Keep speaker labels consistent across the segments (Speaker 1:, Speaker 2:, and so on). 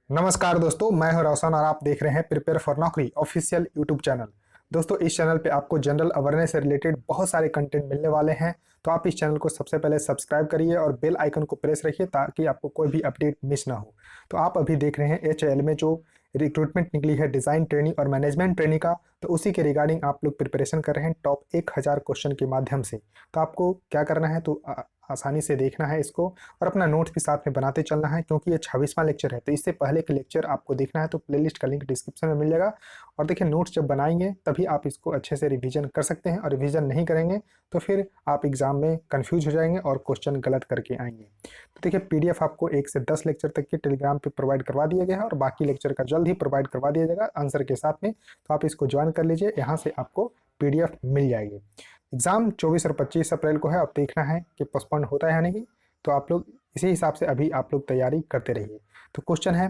Speaker 1: नमस्कार दोस्तों, मैं हूं रोशन और आप देख रहे हैं प्रिपेयर फॉर नौकरी ऑफिशियल यूट्यूब चैनल। दोस्तों, इस चैनल पे आपको जनरल अवेयरनेस से रिलेटेड बहुत सारे कंटेंट मिलने वाले हैं। तो आप इस चैनल को सबसे पहले सब्सक्राइब करिए और बेल आइकन को प्रेस रखिए ताकि आपको कोई भी अपडेट मिस ना हो। तो आप अभी देख रहे हैं एचएएल में जो रिक्रूटमेंट निकली है डिज़ाइन ट्रेनिंग और मैनेजमेंट ट्रेनिंग का, तो उसी के रिगार्डिंग आप लोग प्रिपरेशन कर रहे हैं टॉप 1000 क्वेश्चन के माध्यम से। तो आपको क्या करना है, तो आसानी से देखना है इसको और अपना नोट्स भी साथ में बनाते चलना है, क्योंकि ये 26वां लेक्चर है। तो इससे पहले के लेक्चर आपको देखना है तो प्लेलिस्ट का लिंक डिस्क्रिप्शन में मिल जाएगा। और देखिए, नोट्स जब बनाएंगे तभी आप इसको अच्छे से रिवीजन कर सकते हैं, और रिवीजन नहीं करेंगे तो फिर आप एग्जाम में कंफ्यूज हो जाएंगे और क्वेश्चन गलत करके आएंगे। तो देखिए, पीडीएफ आपको 1 से 10 लेक्चर तक के टेलीग्राम पे प्रोवाइड करवा दिया गया है, और बाकी लेक्चर का जल्द ही प्रोवाइड करवा दिया जाएगा आंसर के साथ में। तो आप इसको ज्वाइन कर लीजिए, यहाँ से आपको पीडीएफ मिल जाएगी। एग्जाम 24 और 25 अप्रैल को है। अब देखना है कि पोस्टपोन होता है या नहीं। तो आप लोग इसी हिसाब से अभी आप लोग तैयारी करते रहिए। तो क्वेश्चन है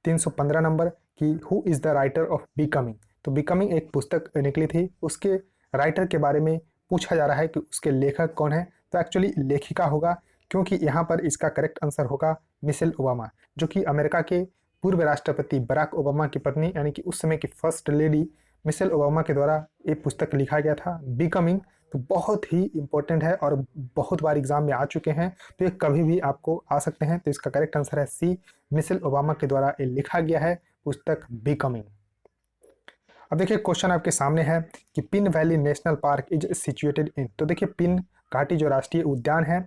Speaker 1: 315 नंबर कि who is the writer of becoming. तो बिकमिंग एक पुस्तक निकली थी, उसके राइटर के बारे में पूछा जा रहा है कि उसके लेखक कौन है। तो एक्चुअली लेखिका होगा, क्योंकि यहाँ पर इसका करेक्ट आंसर होगा मिशेल ओबामा, जो कि अमेरिका के पूर्व राष्ट्रपति बराक ओबामा की पत्नी यानी कि उस समय की फर्स्ट लेडी मिशेल ओबामा के द्वारा ये पुस्तक लिखा गया था बिकमिंग। तो बहुत ही इंपॉर्टेंट है और बहुत बार एग्जाम में आ चुके हैं, तो ये कभी भी आपको आ सकते हैं। तो इसका करेक्ट आंसर है सी, मिशेल ओबामा के द्वारा ये लिखा गया है पुस्तक बिकमिंग। अब देखिए, क्वेश्चन आपके सामने है कि pin valley national park is situated in. तो देखिए, पिन घाटी जो राष्ट्रीय उद्यान है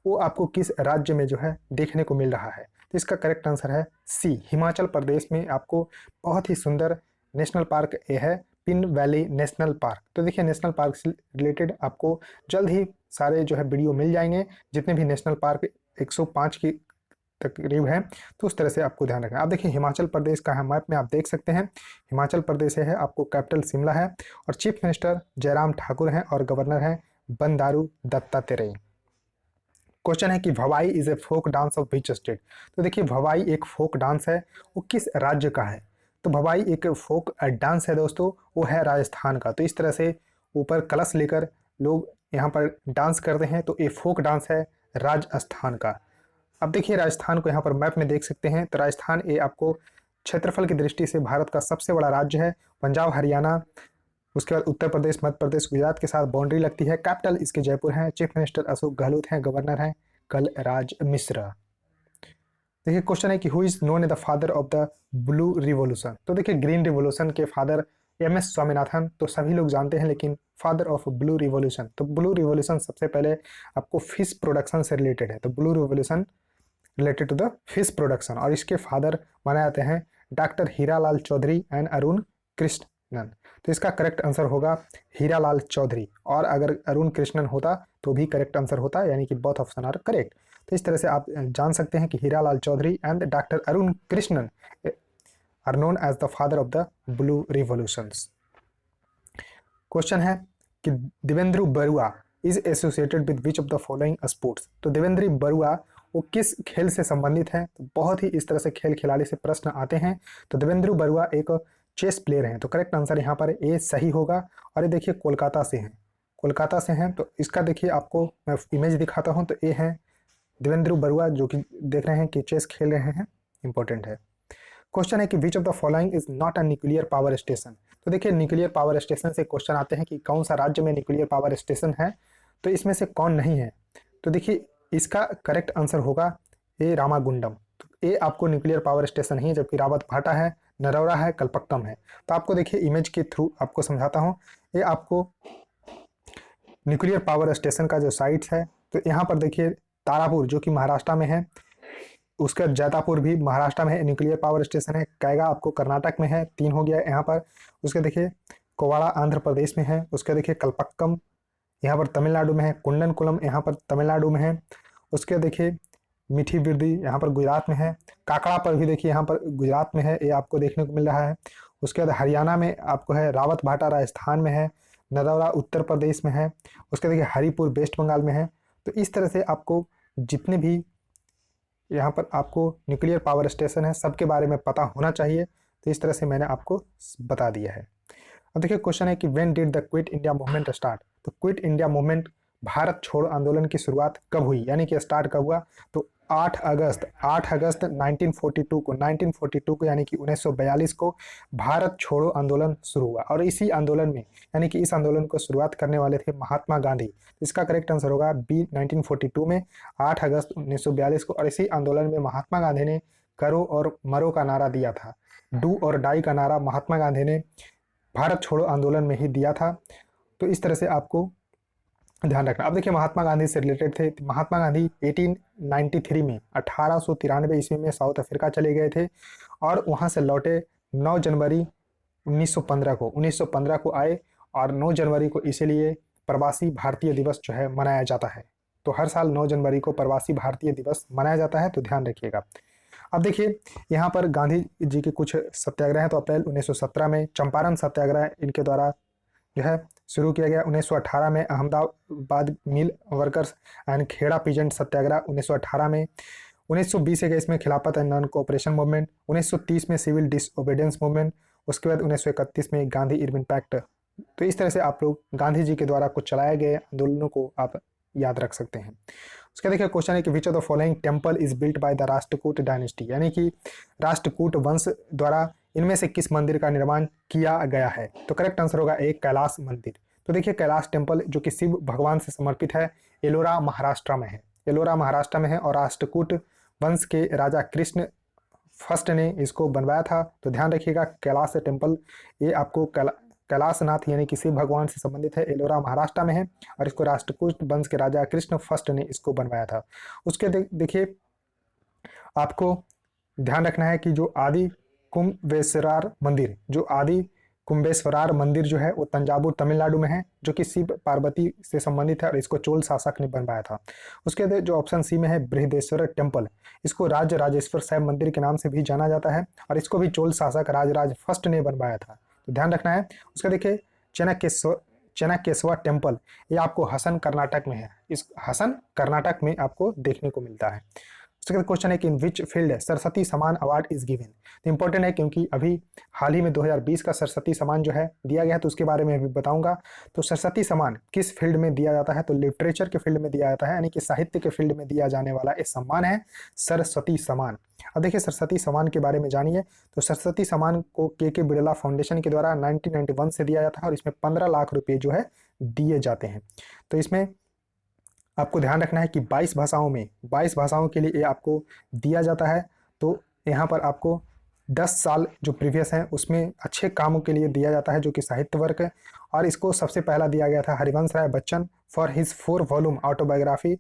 Speaker 1: वो आपको किस राज्य में जो है देखने को मिल रहा है। तो इसका करेक्ट आंसर है सी, हिमाचल प्रदेश में आपको बहुत ही सुंदर नेशनल पार्क ये है पिन वैली नेशनल पार्क। तो देखिए, नेशनल पार्क से रिलेटेड आपको जल्द ही सारे जो है वीडियो मिल जाएंगे, जितने भी नेशनल पार्क 105 की तकरीब है। तो उस तरह से आपको ध्यान रखना है। आप देखिए, हिमाचल प्रदेश का है मैप में आप देख सकते हैं। हिमाचल प्रदेश है, आपको कैपिटल शिमला है, और चीफ मिनिस्टर जयराम ठाकुर हैं, और गवर्नर हैं बंडारू दत्तात्रेय। क्वेश्चन है कि Bhavai is a folk dance of which state. तो देखिए, भवाई एक फोक डांस है, वो किस राज्य का है। तो भवाई एक फोक डांस है दोस्तों, वो है राजस्थान का। तो इस तरह से ऊपर कलश लेकर लोग यहाँ पर डांस करते हैं, तो ये फोक डांस है राजस्थान का। अब देखिए, राजस्थान को यहाँ पर मैप में देख सकते हैं। तो राजस्थान ये आपको क्षेत्रफल की दृष्टि से भारत का सबसे बड़ा राज्य है। पंजाब, हरियाणा, उसके बाद उत्तर प्रदेश, मध्य प्रदेश, गुजरात के साथ बाउंड्री लगती है। कैपिटल इसके जयपुर है। चीफ मिनिस्टर अशोक गहलोत हैं, गवर्नर हैं कलराज मिश्रा। देखिए, क्वेश्चन है कि who is known as the father of the blue revolution. तो देखिए, ग्रीन रिवॉल्यूशन के फादर एम.एस. स्वामीनाथन तो सभी लोग जानते हैं, लेकिन फादर ऑफ ब्लू रिवॉल्यूशन, तो ब्लू रिवॉल्यूशन सबसे पहले आपको फिश प्रोडक्शन से रिलेटेड है। तो blue revolution related to the fish production, और इसके फादर माने जाते हैं डॉक्टर हीरालाल चौधरी एंड अरुण कृष्णन। तो इसका करेक्ट आंसर होगा हीरालाल चौधरी, और अगर अरुण कृष्णन होता तो भी करेक्ट आंसर होता, यानी कि बोथ ऑप्शन आर करेक्ट। तो इस तरह से आप जान सकते हैं कि Hiralal Chaudhary and doctor Arun Krishnan are known as the father of the blue revolutions. Question है कि Devendra Barua is associated with which of the following sports. तो देवेंद्र बरुआ वो किस खेल से संबंधित हैं। तो बहुत ही इस तरह से खेल खिलाड़ी से प्रश्न आते हैं। तो देवेंद्र बरुआ एक चेस प्लेयर हैं। तो करेक्ट आंसर यहाँ पर ए सही होगा। और ये देखिए, कोलकाता से हैं, कोलकाता से हैं। तो इसका देखिए, आपको मैं इमेज दिखाता हूँ। तो ये है देवेंद्र बरुआ, जो कि देख रहे हैं कि चेस खेल रहे हैं, इंपॉर्टेंट है। क्वेश्चन है कि विच of the following is not a nuclear power station. तो देखिए, न्यूक्लियर पावर स्टेशन से क्वेश्चन आते हैं कि कौन सा राज्य में न्यूक्लियर पावर स्टेशन है। तो इसमें से कौन नहीं है। तो देखिए, इसका करेक्ट आंसर होगा ए रामागुंडम। तो ए आपको न्यूक्लियर पावर स्टेशन ही है, जबकि रावत भाटा है, नरौरा है, कलपक्कम है। तो आपको देखिए, इमेज के थ्रू आपको समझाता हूँ। ये आपको न्यूक्लियर पावर स्टेशन का जो साइट है, तो यहाँ पर देखिए तारापुर जो कि महाराष्ट्र में है, उसका जैतापुर भी महाराष्ट्र में है, न्यूक्लियर पावर स्टेशन है। कैगा आपको कर्नाटक में है, 3 हो गया यहाँ पर। उसके देखिए कोवाड़ा आंध्र प्रदेश में है। उसके देखिए कलपक्कम यहाँ पर तमिलनाडु में है। कुंडनकुलम यहाँ पर तमिलनाडु में है। उसके देखिए मीठी बिरदी यहाँ पर गुजरात में है। काकड़ा पर भी देखिए यहाँ पर गुजरात में है, ये आपको देखने को मिल रहा है। उसके बाद हरियाणा में आपको है, रावत भाटा राजस्थान में है, नरौरा उत्तर प्रदेश में है। उसके देखिए हरिपुर वेस्ट बंगाल में है। तो इस तरह से आपको जितने भी यहाँ पर आपको न्यूक्लियर पावर स्टेशन है सबके बारे में पता होना चाहिए। तो इस तरह से मैंने आपको बता दिया है। अब देखिए, क्वेश्चन है कि when did the quit India movement start. तो क्विट इंडिया मूवमेंट, भारत छोड़ो आंदोलन की शुरुआत कब हुई, यानी कि स्टार्ट कब हुआ। तो 8 अगस्त 1942 को यानी कि 1942 को भारत छोड़ो आंदोलन शुरू हुआ और इसी आंदोलन में यानी कि इस आंदोलन को शुरुआत करने वाले थे महात्मा गांधी। इसका करेक्ट आंसर होगा बी 1942 में 8 अगस्त 1942 को। और इसी आंदोलन में महात्मा गांधी ने करो और मरो का नारा दिया था। डू और डाई का नारा महात्मा गांधी ने भारत छोड़ो आंदोलन में ही दिया था। तो इस तरह से आपको ध्यान रखना। अब देखिए महात्मा गांधी से रिलेटेड थे। महात्मा गांधी 1893 में 1893 ईस्वी में साउथ अफ्रीका चले गए थे और वहां से लौटे 9 जनवरी 1915 को आए और 9 जनवरी को इसीलिए प्रवासी भारतीय दिवस जो है मनाया जाता है। तो हर साल 9 जनवरी को प्रवासी भारतीय दिवस मनाया जाता है, तो ध्यान रखिएगा। अब देखिए यहाँ पर गांधी जी के कुछ सत्याग्रह हैं। तो अप्रैल 1917 में चंपारण सत्याग्रह इनके द्वारा जो है शुरू किया गया। 1918 में Ahmedabad mill workers and Kheda peasant Satyagraha 1918 में। 1920 से इसमें खिलाफत एंड नॉन कोऑपरेशन मूवमेंट। 1930 में सिविल डिसओबीडियंस मूवमेंट। उसके बाद 1931 में गांधी इरविन पैक्ट। तो इस तरह से आप लोग गांधी जी के द्वारा कुछ चलाए गए आंदोलनों को आप याद रख सकते हैं। उसके देखिए क्वेश्चन है कि विच of the following temple is built by the Rashtrakuta dynasty, यानी कि राष्ट्रकूट वंश द्वारा इनमें से किस मंदिर का निर्माण किया गया है। तो करेक्ट आंसर होगा एक कैलाश मंदिर। तो देखिए कैलाश टेम्पल जो कि शिव भगवान से समर्पित है, एलोरा महाराष्ट्र में है। एलोरा महाराष्ट्र में है और राष्ट्रकूट वंश के राजा कृष्ण फर्स्ट ने इसको बनवाया था। तो ध्यान रखिएगा कैलाश टेम्पल ये आपको कैलाशनाथ यानी कि शिव भगवान से संबंधित है, एलोरा महाराष्ट्र में है और इसको राष्ट्रकूट वंश के राजा कृष्ण फर्स्ट ने इसको बनवाया था। उसके देखिए आपको ध्यान रखना है कि जो आदि कुंभेश्वरार मंदिर जो है वो तंजावुर तमिलनाडु में है, जो कि शिव पार्वती से संबंधित है और इसको चोल शासक ने बनवाया था। उसके बाद जो ऑप्शन सी में है बृहदेश्वर टेम्पल, इसको राजराजेश्वर साहिब मंदिर के नाम से भी जाना जाता है और इसको भी चोल शासक राजराज फर्स्ट ने बनवाया था। तो ध्यान रखना है। उसका देखिए चनकेश्वर टेम्पल, ये आपको हसन कर्नाटक में है। इस हसन कर्नाटक में आपको देखने को मिलता है। उसके क्वेश्चन है कि इन विच फील्ड सरस्वती सम्मान अवार्ड इज गिवन। तो इंपॉर्टेंट है क्योंकि अभी हाल ही में 2020 का सरस्वती सम्मान जो है दिया गया है, तो उसके बारे में भी बताऊंगा। तो सरस्वती सम्मान किस फील्ड में दिया जाता है, तो लिटरेचर के फील्ड में दिया जाता है, यानी कि साहित्य के फील्ड में दिया जाने वाला एक सम्मान है सरस्वती सम्मान। अब देखिए सरस्वती सम्मान के बारे में जानिए। तो सरस्वती सम्मान को के बिड़ला फाउंडेशन के द्वारा 1991 से दिया जाता है और इसमें 15 लाख रुपये जो है दिए जाते हैं। तो इसमें आपको ध्यान रखना है कि 22 भाषाओं के लिए ये आपको दिया जाता है। तो यहाँ पर आपको 10 साल जो प्रीवियस हैं उसमें अच्छे कामों के लिए दिया जाता है, जो कि साहित्य वर्ग है। और इसको सबसे पहला दिया गया था Harivansh Rai Bachchan for his 4 volume autobiography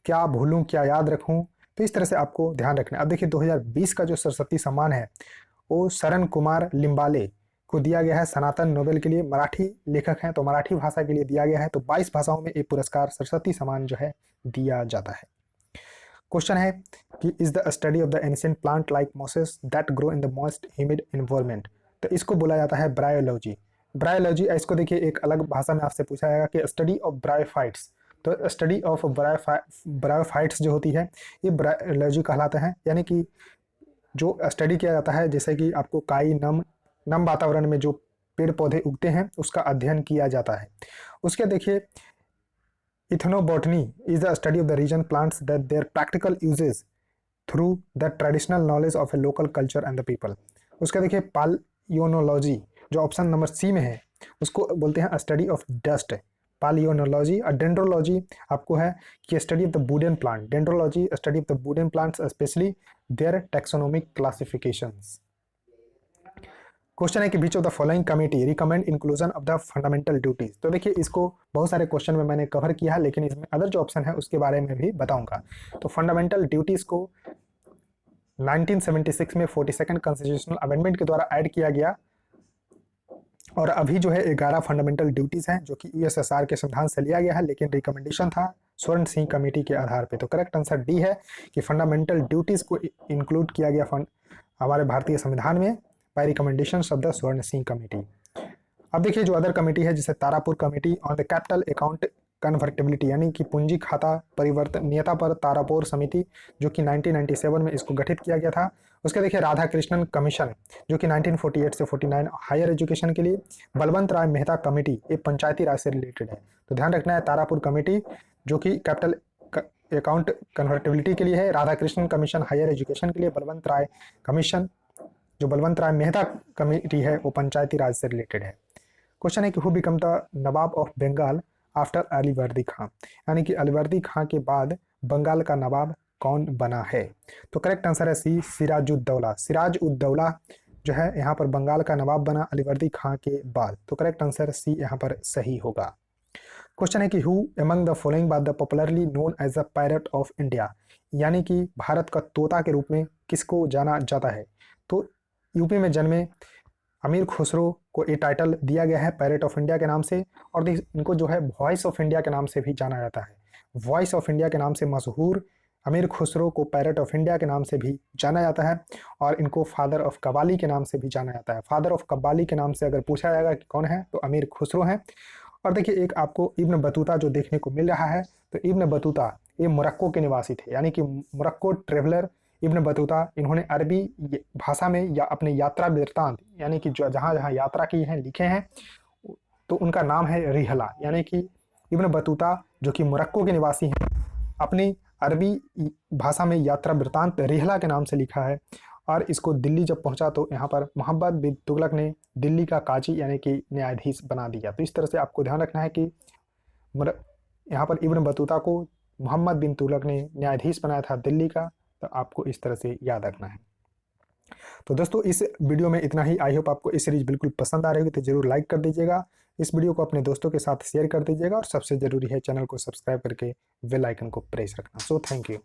Speaker 1: Kya Bhoolun क्या याद रखूं। तो इस तरह से आपको ध्यान रखना है। अब देखिए 2020 का जो सरस्वती सम्मान है वो शरण कुमार लिम्बाले को दिया गया है, सनातन नोबेल के लिए, मराठी लेखक हैं तो मराठी भाषा के लिए दिया गया है। तो 22 भाषाओं में ये पुरस्कार सरस्वती सम्मान जो है दिया जाता है। क्वेश्चन है कि is the study of the ancient plant like Moses that grow in the most humid environment. तो इसको बोला जाता है ब्रायोलॉजी। इसको देखिए एक अलग भाषा में आपसे पूछा जाएगा कि स्टडी ऑफ ब्रायोफाइट्स। तो स्टडी ऑफ ब्रायोफाइट्स जो होती है ये ब्रायोलॉजी कहलाते हैं, यानी कि जो स्टडी किया जाता है जैसे कि आपको काई नम वातावरण में जो पेड़ पौधे उगते हैं उसका अध्ययन किया जाता है। उसके देखिए ethnobotany is the study of the region plants that their practical uses through the traditional knowledge of a local culture and the people. उसके देखिए पालियोनोलॉजी जो ऑप्शन नंबर सी में है उसको बोलते हैं स्टडी ऑफ डस्ट, पालियोनोलॉजी। और डेंड्रोलॉजी आपको है कि study of the wooden plant, dendrology study of the wooden plants specially their taxonomic classifications. Question है कि which of the following committee recommend inclusion of the fundamental duties. तो देखिए इसको बहुत सारे क्वेश्चन में मैंने कवर किया है, लेकिन इसमें अदर जो ऑप्शन है उसके बारे में भी बताऊंगा। तो फंडामेंटल ड्यूटीज को 1976 में 42nd कॉन्स्टिट्यूशनल अमेंडमेंट के द्वारा ऐड किया गया और अभी जो है 11 फंडामेंटल ड्यूटीज हैं जो कि यूएसएसआर के संविधान से लिया गया है, लेकिन रिकमेंडेशन था स्वर्ण सिंह कमेटी के आधार पे। तो करेक्ट आंसर डी है कि फंडामेंटल ड्यूटीज को इंक्लूड किया गया हमारे भारतीय संविधान में बाय रिकमेंडेशन ऑफ द स्वर्ण सिंह कमेटी। अब देखिए जो अदर कमेटी है जैसे Tarapur committee on the capital account convertibility, यानी कि पूंजी खाता परिवर्तनीयता पर तारापुर समिति, जो कि 1997 में इसको गठित किया गया था। उसके देखिए राधा कृष्णन कमीशन जो कि 1948 से 49 हायर एजुकेशन के लिए। बलवंत राय मेहता कमेटी ये पंचायती राज से रिलेटेड है। तो ध्यान रखना है तारापुर कमेटी जो कि कैपिटल अकाउंट कन्वर्टेबिलिटी के लिए है, राधाकृष्णन कमीशन हायर एजुकेशन के लिए, बलवंत राय कमीशन, जो बलवंत राय मेहता कमेटी है वो पंचायती राज से रिलेटेड है। क्वेश्चन है कि who become the Nawab of Bengal after Alivardi Khan, यानी कि अलीवर्दी खां के बाद बंगाल का नवाब कौन बना है। तो करेक्ट आंसर है सी, सिराजुद्दौला। सिराजुद्दौला जो है यहाँ पर बंगाल का नवाब बना अलीवर्दी खां के बाद। तो करेक्ट आंसर सी यहाँ पर सही होगा। क्वेश्चन है कि who among the following by the popularly known as the parrot of India, यानी कि भारत का तोता के रूप में किसको जाना जाता है। तो यूपी में जन्मे अमीर खुसरो को ये टाइटल दिया गया है पैरट ऑफ इंडिया के नाम से, और इनको जो है वॉइस ऑफ इंडिया के नाम से भी जाना जाता है। वॉइस ऑफ इंडिया के नाम से मशहूर अमीर खुसरो को पैरट ऑफ इंडिया के नाम से भी जाना जाता है, और इनको फादर ऑफ कव्वाली के नाम से भी जाना जाता है। फादर ऑफ कव्वाली के नाम से अगर पूछा जाएगा कि कौन है तो अमीर खुसरो हैं। और देखिए एक आपको इब्न बतूता जो देखने को मिल रहा है, तो इब्न बतूता ये मोरक्को के निवासी थे, यानी कि मोरक्को ट्रेवलर इब्न बतूता, इन्होंने अरबी भाषा में या अपने यात्रा वृत्तांत, यानी कि जो जहाँ जहाँ यात्रा की है लिखे हैं, तो उनका नाम है रिहला। यानी कि इब्न बतूता जो कि मोरक्को के निवासी हैं, अपनी अरबी भाषा में यात्रा वृत्तांत रिहला के नाम से लिखा है। और इसको दिल्ली जब पहुंचा तो यहाँ पर मोहम्मद बिन तुगलक ने दिल्ली का काजी यानी कि न्यायाधीश बना दिया। तो इस तरह से आपको ध्यान रखना है कि यहाँ पर इब्न बतूता को मोहम्मद बिन तुगलक ने न्यायाधीश बनाया था दिल्ली का, तो आपको इस तरह से याद रखना है। तो दोस्तों इस वीडियो में इतना ही। आई होप आपको इस सीरीज बिल्कुल पसंद आ रही होगी, तो जरूर लाइक कर दीजिएगा, इस वीडियो को अपने दोस्तों के साथ शेयर कर दीजिएगा, और सबसे जरूरी है चैनल को सब्सक्राइब करके बेल आइकन को प्रेस रखना। So thank you.